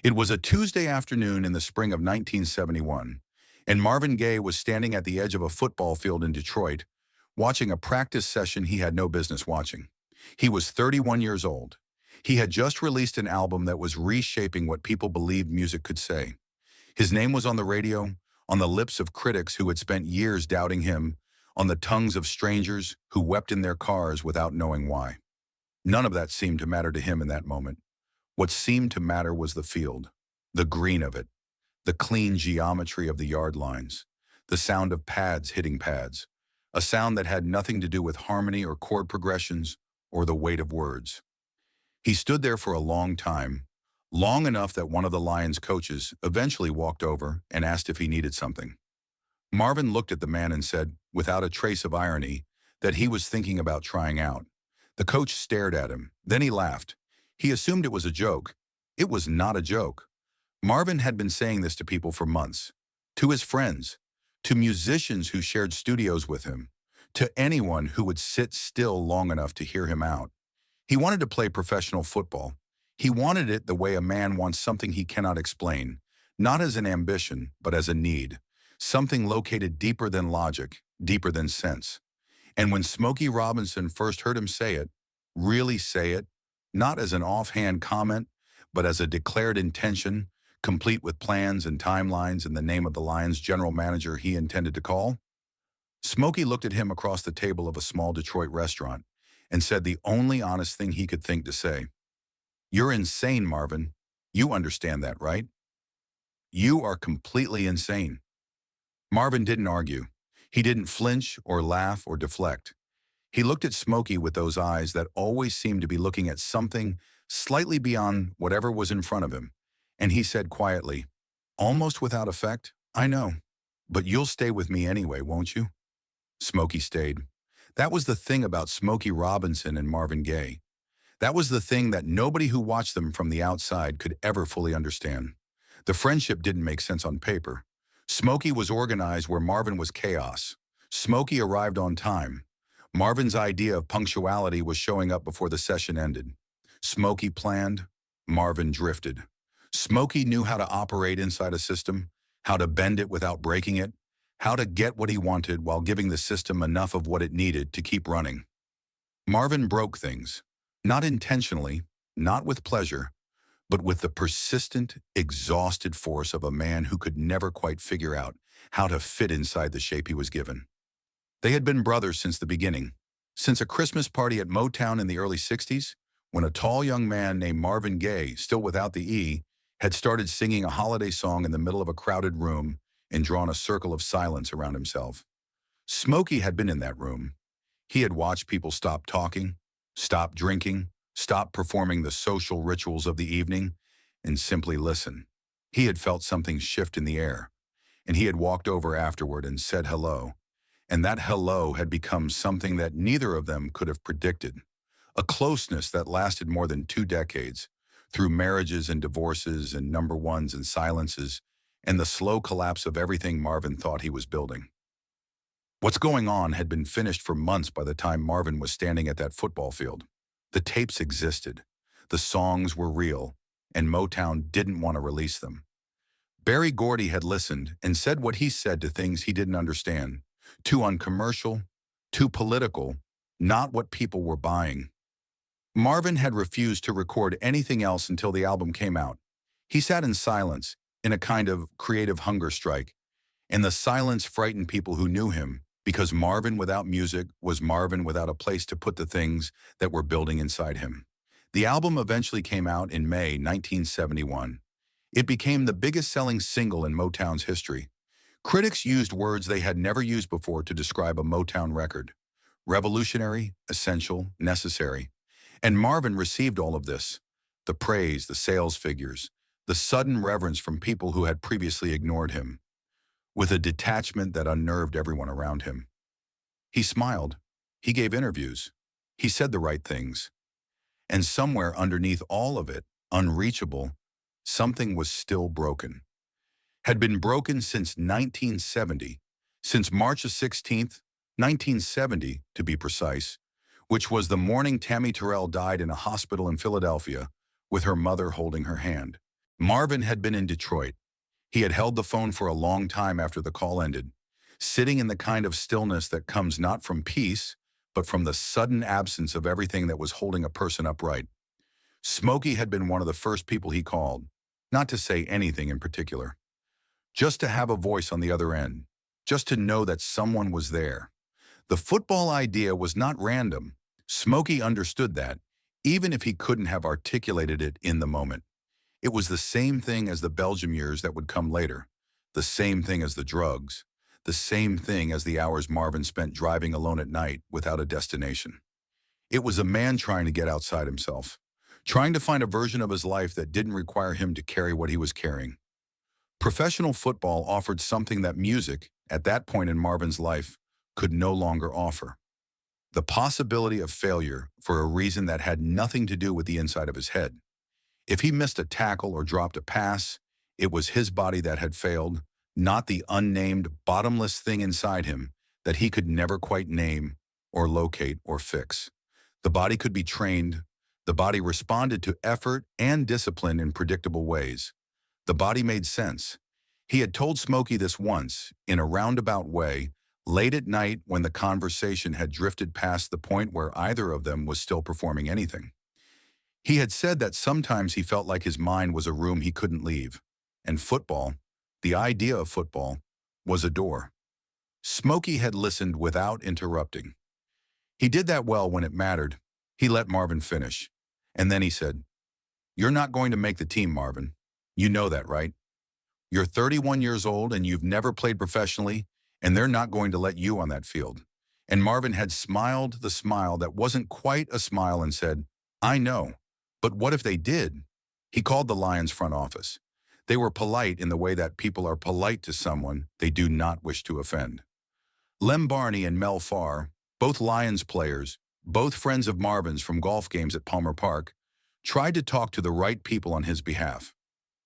It was a Tuesday afternoon in the spring of 1971, and Marvin Gaye was standing at the edge of a football field in Detroit, watching a practice session he had no business watching. He was 31 years old. He had just released an album that was reshaping what people believed music could say. His name was on the radio, on the lips of critics who had spent years doubting him, on the tongues of strangers who wept in their cars without knowing why. None of that seemed to matter to him in that moment. What seemed to matter was the field, the green of it, the clean geometry of the yard lines, the sound of pads hitting pads, a sound that had nothing to do with harmony or chord progressions or the weight of words. He stood there for a long time, long enough that one of the Lions' coaches eventually walked over and asked if he needed something. Marvin looked at the man and said, without a trace of irony, that he was thinking about trying out. The coach stared at him, then he laughed. He assumed it was a joke. It was not a joke. Marvin had been saying this to people for months, to his friends, to musicians who shared studios with him, to anyone who would sit still long enough to hear him out. He wanted to play professional football. He wanted it the way a man wants something he cannot explain, not as an ambition, but as a need, something located deeper than logic, deeper than sense. And when Smokey Robinson first heard him say it, really say it, not as an offhand comment, but as a declared intention, complete with plans and timelines in the name of the Lions' general manager he intended to call, Smokey looked at him across the table of a small Detroit restaurant and said the only honest thing he could think to say. "You're insane, Marvin. You understand that, right? You are completely insane." Marvin didn't argue. He didn't flinch or laugh or deflect. He looked at Smokey with those eyes that always seemed to be looking at something slightly beyond whatever was in front of him, and he said quietly, almost without effect, "I know, but you'll stay with me anyway, won't you?" Smokey stayed. That was the thing about Smokey Robinson and Marvin Gaye. That was the thing that nobody who watched them from the outside could ever fully understand. The friendship didn't make sense on paper. Smokey was organized where Marvin was chaos. Smokey arrived on time. Marvin's idea of punctuality was showing up before the session ended. Smokey planned, Marvin drifted. Smokey knew how to operate inside a system, how to bend it without breaking it, how to get what he wanted while giving the system enough of what it needed to keep running. Marvin broke things, not intentionally, not with pleasure, but with the persistent, exhausted force of a man who could never quite figure out how to fit inside the shape he was given. They had been brothers since the beginning, since a Christmas party at Motown in the early 60s, when a tall young man named Marvin Gaye, still without the E, had started singing a holiday song in the middle of a crowded room and drawn a circle of silence around himself. Smokey had been in that room. He had watched people stop talking, stop drinking, stop performing the social rituals of the evening, and simply listen. He had felt something shift in the air, and he had walked over afterward and said hello. And that hello had become something that neither of them could have predicted, a closeness that lasted more than 2 decades, through marriages and divorces and number ones and silences, and the slow collapse of everything Marvin thought he was building. What's going on had been finished for months by the time Marvin was standing at that football field. The tapes existed, the songs were real, and Motown didn't want to release them. Berry Gordy had listened and said what he said to things he didn't understand. Too uncommercial, too political, not what people were buying. Marvin had refused to record anything else until the album came out. He sat in silence, in a kind of creative hunger strike, and the silence frightened people who knew him, because Marvin without music was Marvin without a place to put the things that were building inside him. The album eventually came out in May 1971. It became the biggest selling single in Motown's history. Critics used words they had never used before to describe a Motown record: revolutionary, essential, necessary. And Marvin received all of this: the praise, the sales figures, the sudden reverence from people who had previously ignored him, with a detachment that unnerved everyone around him. He smiled. He gave interviews. He said the right things. And somewhere underneath all of it, unreachable, something was still broken. Had been broken since 1970, since March 16th, 1970 to be precise, which was the morning Tammy Terrell died in a hospital in Philadelphia with her mother holding her hand. Marvin had been in Detroit. He had held the phone for a long time after the call ended, sitting in the kind of stillness that comes not from peace, but from the sudden absence of everything that was holding a person upright. Smokey had been one of the first people he called, not to say anything in particular, just to have a voice on the other end, just to know that someone was there. The football idea was not random. Smokey understood that, even if he couldn't have articulated it in the moment. It was the same thing as the Belgium years that would come later, the same thing as the drugs, the same thing as the hours Marvin spent driving alone at night without a destination. It was a man trying to get outside himself, trying to find a version of his life that didn't require him to carry what he was carrying. Professional football offered something that music, at that point in Marvin's life, could no longer offer. The possibility of failure for a reason that had nothing to do with the inside of his head. If he missed a tackle or dropped a pass, it was his body that had failed, not the unnamed, bottomless thing inside him that he could never quite name or locate or fix. The body could be trained. The body responded to effort and discipline in predictable ways. The body made sense. He had told Smokey this once, in a roundabout way, late at night when the conversation had drifted past the point where either of them was still performing anything. He had said that sometimes he felt like his mind was a room he couldn't leave, and football, the idea of football, was a door. Smokey had listened without interrupting. He did that well when it mattered. He let Marvin finish. And then he said, "You're not going to make the team, Marvin. You know that, right? You're 31 years old and you've never played professionally, and they're not going to let you on that field." And Marvin had smiled the smile that wasn't quite a smile and said, "I know, but what if they did?" He called the Lions front office. They were polite in the way that people are polite to someone they do not wish to offend. Lem Barney and Mel Farr, both Lions players, both friends of Marvin's from golf games at Palmer Park, tried to talk to the right people on his behalf.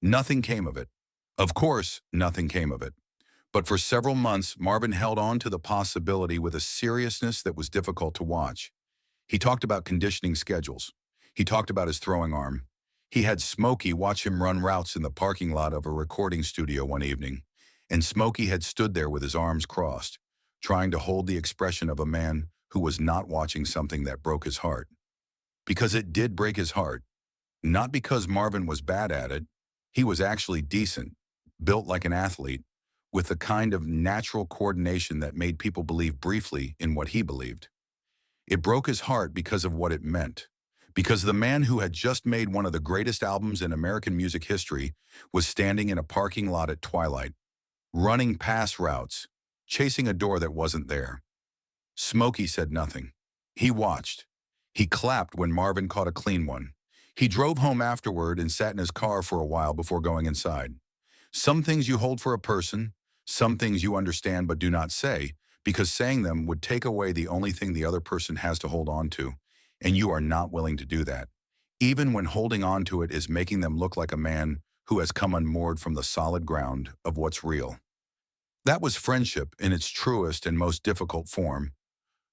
Nothing came of it. Of course, nothing came of it. But for several months, Marvin held on to the possibility with a seriousness that was difficult to watch. He talked about conditioning schedules. He talked about his throwing arm. He had Smokey watch him run routes in the parking lot of a recording studio one evening, and Smokey had stood there with his arms crossed, trying to hold the expression of a man who was not watching something that broke his heart. Because it did break his heart. Not because Marvin was bad at it. He was actually decent, built like an athlete, with the kind of natural coordination that made people believe briefly in what he believed. It broke his heart because of what it meant. Because the man who had just made one of the greatest albums in American music history was standing in a parking lot at twilight, running pass routes, chasing a door that wasn't there. Smokey said nothing. He watched. He clapped when Marvin caught a clean one. He drove home afterward and sat in his car for a while before going inside. Some things you hold for a person, some things you understand but do not say, because saying them would take away the only thing the other person has to hold on to, and you are not willing to do that, even when holding on to it is making them look like a man who has come unmoored from the solid ground of what's real. That was friendship in its truest and most difficult form.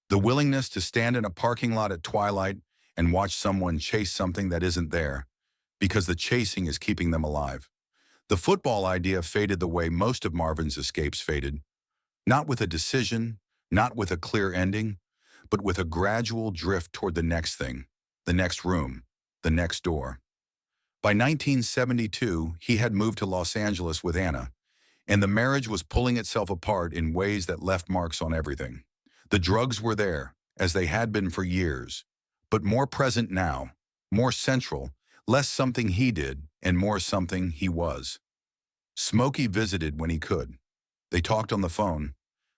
The willingness to stand in a parking lot at twilight and watch someone chase something that isn't there, because the chasing is keeping them alive. The football idea faded the way most of Marvin's escapes faded, not with a decision, not with a clear ending, but with a gradual drift toward the next thing, the next room, the next door. By 1972, he had moved to Los Angeles with Anna, and the marriage was pulling itself apart in ways that left marks on everything. The drugs were there, as they had been for years, but more present now, more central, less something he did, and more something he was. Smokey visited when he could. They talked on the phone.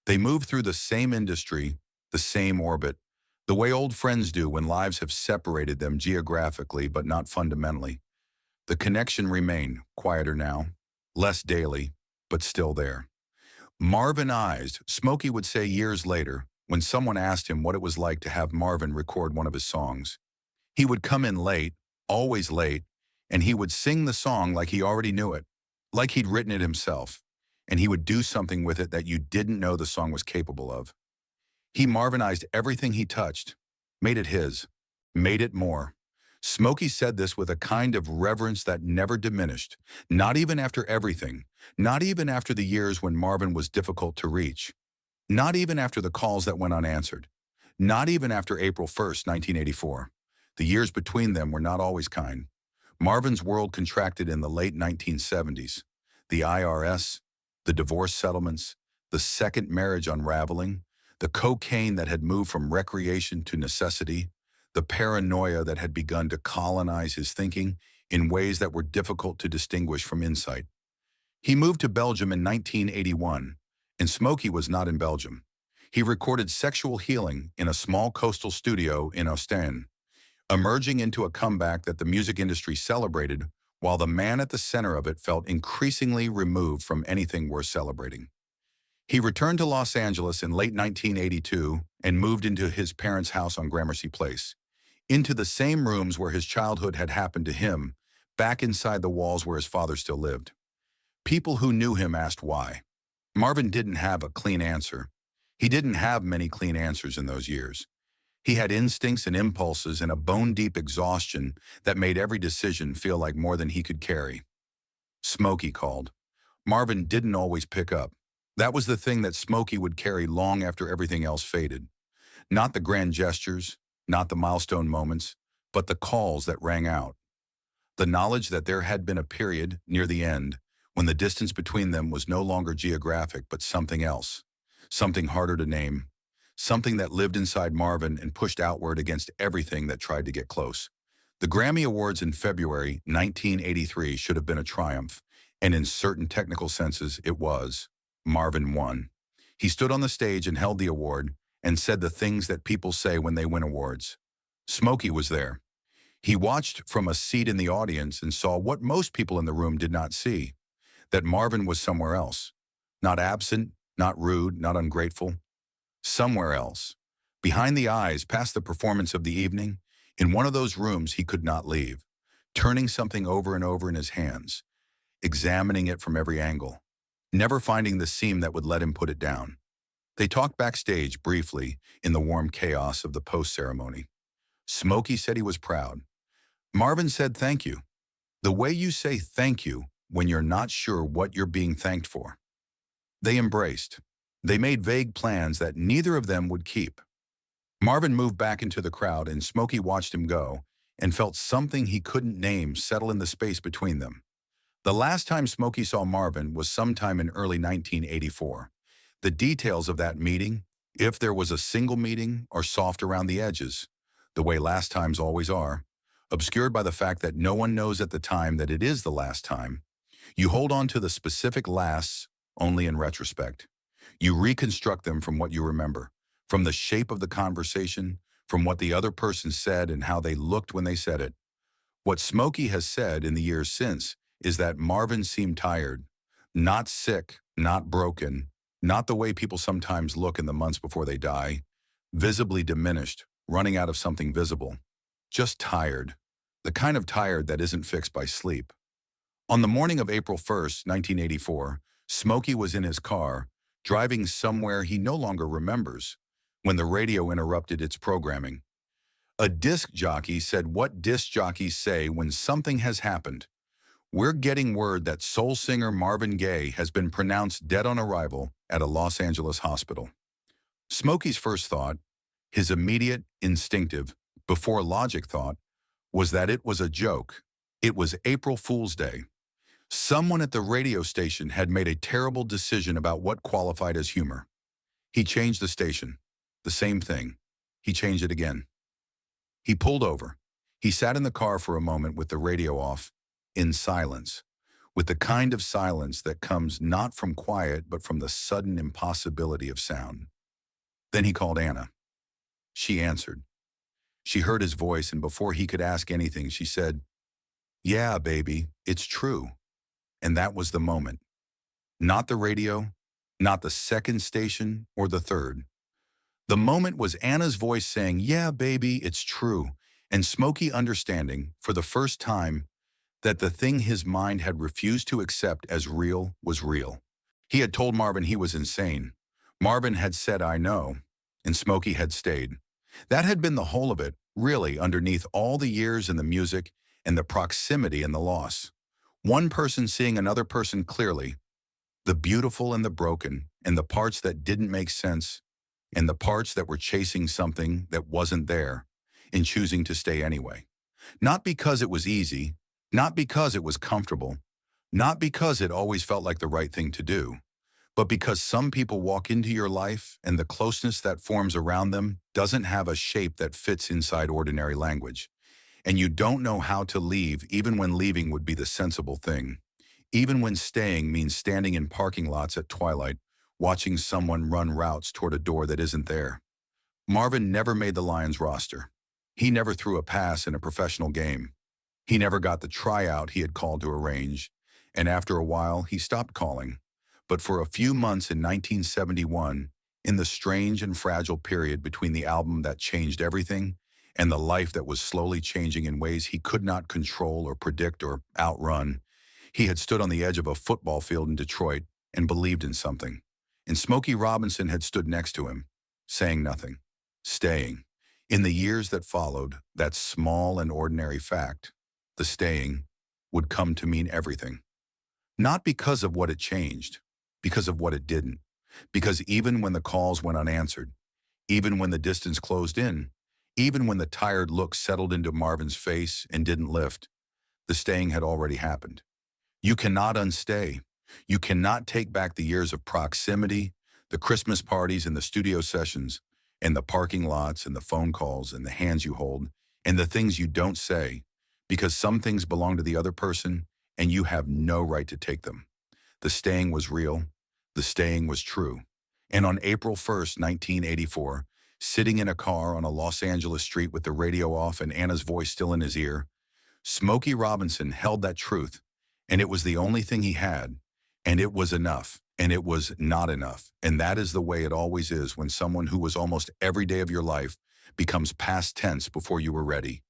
They moved through the same industry, the same orbit, the way old friends do when lives have separated them geographically but not fundamentally. The connection remained, quieter now, less daily, but still there. Marvinized, Smokey would say years later, when someone asked him what it was like to have Marvin record one of his songs. He would come in late, always late, and he would sing the song like he already knew it, like he'd written it himself, and he would do something with it that you didn't know the song was capable of. He Marvinized everything he touched, made it his, made it more. Smokey said this with a kind of reverence that never diminished, not even after everything, not even after the years when Marvin was difficult to reach, not even after the calls that went unanswered, not even after April 1st, 1984. The years between them were not always kind. Marvin's world contracted in the late 1970s. The IRS, the divorce settlements, the second marriage unraveling, the cocaine that had moved from recreation to necessity, the paranoia that had begun to colonize his thinking in ways that were difficult to distinguish from insight. He moved to Belgium in 1981, and Smokey was not in Belgium. He recorded Sexual Healing in a small coastal studio in Ostend, emerging into a comeback that the music industry celebrated, while the man at the center of it felt increasingly removed from anything worth celebrating. He returned to Los Angeles in late 1982 and moved into his parents' house on Gramercy Place, into the same rooms where his childhood had happened to him, back inside the walls where his father still lived. People who knew him asked why. Marvin didn't have a clean answer. He didn't have many clean answers in those years. He had instincts and impulses and a bone-deep exhaustion that made every decision feel like more than he could carry. Smokey called. Marvin didn't always pick up. That was the thing that Smokey would carry long after everything else faded. Not the grand gestures, not the milestone moments, but the calls that rang out. The knowledge that there had been a period, near the end, when the distance between them was no longer geographic but something else, something harder to name, something that lived inside Marvin and pushed outward against everything that tried to get close. The Grammy Awards in February 1983 should have been a triumph, and in certain technical senses it was. Marvin won. He stood on the stage and held the award and said the things that people say when they win awards. Smokey was there. He watched from a seat in the audience and saw what most people in the room did not see, that Marvin was somewhere else. Not absent, not rude, not ungrateful. Somewhere else. Behind the eyes, past the performance of the evening, in one of those rooms he could not leave, turning something over and over in his hands, examining it from every angle, never finding the seam that would let him put it down. They talked backstage briefly in the warm chaos of the post-ceremony. Smokey said he was proud. Marvin said thank you. The way you say thank you when you're not sure what you're being thanked for. They embraced. They made vague plans that neither of them would keep. Marvin moved back into the crowd and Smokey watched him go and felt something he couldn't name settle in the space between them. The last time Smokey saw Marvin was sometime in early 1984. The details of that meeting, if there was a single meeting, are soft around the edges, the way last times always are, obscured by the fact that no one knows at the time that it is the last time. You hold on to the specific lasts only in retrospect. You reconstruct them from what you remember, from the shape of the conversation, from what the other person said and how they looked when they said it. What Smokey has said in the years since is that Marvin seemed tired, not sick, not broken, not the way people sometimes look in the months before they die, visibly diminished, running out of something visible. Just tired, the kind of tired that isn't fixed by sleep. On the morning of April 1st, 1984, Smokey was in his car, driving somewhere he no longer remembers, when the radio interrupted its programming. A disc jockey said what disc jockeys say when something has happened. We're getting word that soul singer Marvin Gaye has been pronounced dead on arrival at a Los Angeles hospital. Smokey's first thought, his immediate, instinctive, before logic thought, was that it was a joke. It was April Fool's Day. Someone at the radio station had made a terrible decision about what qualified as humor. He changed the station. The same thing. He changed it again. He pulled over. He sat in the car for a moment with the radio off, in silence, with the kind of silence that comes not from quiet but from the sudden impossibility of sound. Then he called Anna. She answered. She heard his voice, and before he could ask anything, she said, "Yeah, baby, it's true." And that was the moment. Not the radio, not the second station or the third. The moment was Anna's voice saying, "Yeah, baby, it's true," and Smokey understanding, for the first time, that the thing his mind had refused to accept as real was real. He had told Marvin he was insane. Marvin had said, "I know," and Smokey had stayed. That had been the whole of it, really, underneath all the years and the music and the proximity and the loss. One person seeing another person clearly, the beautiful and the broken, and the parts that didn't make sense, and the parts that were chasing something that wasn't there, and choosing to stay anyway. Not because it was easy, not because it was comfortable, not because it always felt like the right thing to do, but because some people walk into your life and the closeness that forms around them doesn't have a shape that fits inside ordinary language. And you don't know how to leave even when leaving would be the sensible thing. Even when staying means standing in parking lots at twilight, watching someone run routes toward a door that isn't there. Marvin never made the Lions roster. He never threw a pass in a professional game. He never got the tryout he had called to arrange, and after a while, he stopped calling. But for a few months in 1971, in the strange and fragile period between the album that changed everything and the life that was slowly changing in ways he could not control or predict or outrun, he had stood on the edge of a football field in Detroit and believed in something. And Smokey Robinson had stood next to him, saying nothing, staying. In the years that followed, that small and ordinary fact, the staying, would come to mean everything. Not because of what it changed, because of what it didn't. Because even when the calls went unanswered, even when the distance closed in, even when the tired look settled into Marvin's face and didn't lift, the staying had already happened. You cannot unstay. You cannot take back the years of proximity, the Christmas parties and the studio sessions, and the parking lots and the phone calls and the hands you hold, and the things you don't say, because some things belong to the other person and you have no right to take them. The staying was real. The staying was true. And on April 1st, 1984, sitting in a car on a Los Angeles street with the radio off and Anna's voice still in his ear, Smokey Robinson held that truth, and it was the only thing he had, and it was enough, and it was not enough. And that is the way it always is when someone who was almost every day of your life becomes past tense before you were ready.